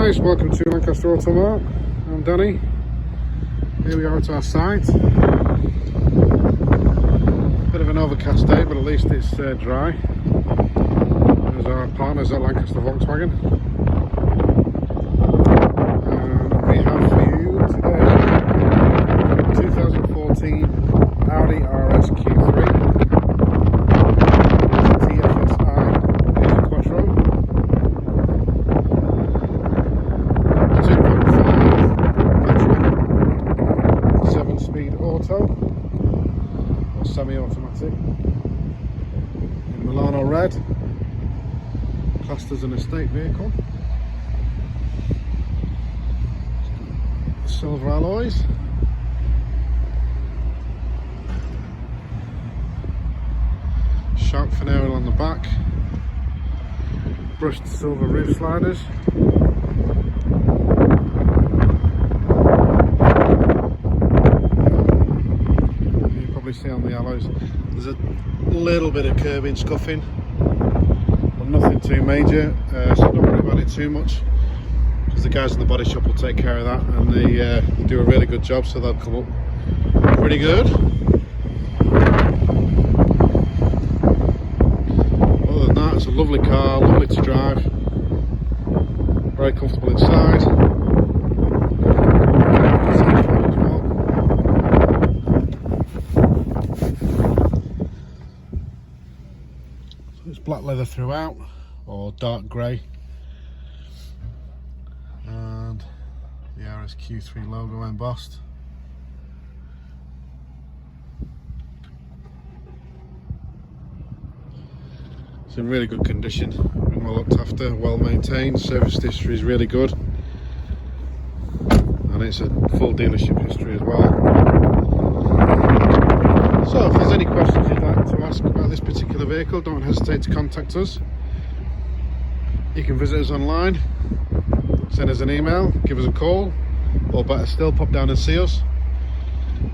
guys, welcome to Lancaster Automart. I'm Danny. Here we are at our site. Bit of an overcast day, but at least it's dry. There's our partners at Lancaster Volkswagen. And we have for you today 2014 Audi RS Q3. TFSI is a quattro. 2.5 petrol, 7-speed auto or semi-automatic in Milano red, classed as an estate vehicle. Silver alloys. Shark fin aerial on the back, brushed silver roof sliders. You probably see on the alloys there's a little bit of curbing scuffing, but nothing too major, so don't worry about it too much, because the guys in the body shop will take care of that, and they do a really good job, so they'll come up pretty good. It's a lovely car, lovely to drive, very comfortable inside. So it's black leather throughout, or dark grey, and the RS Q3 logo embossed. It's in really good condition, been well looked after, well maintained, service history is really good, and it's a full dealership history as well. So if there's any questions you'd like to ask about this particular vehicle, don't hesitate to contact us. You can visit us online, send us an email, give us a call, or better still, pop down and see us.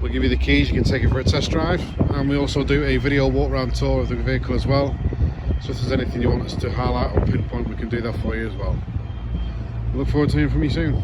We'll give you the keys, you can take it for a test drive, and we also do a video walk around tour of the vehicle as well. So if there's anything you want us to highlight or pinpoint, we can do that for you as well. We look forward to hearing from you soon.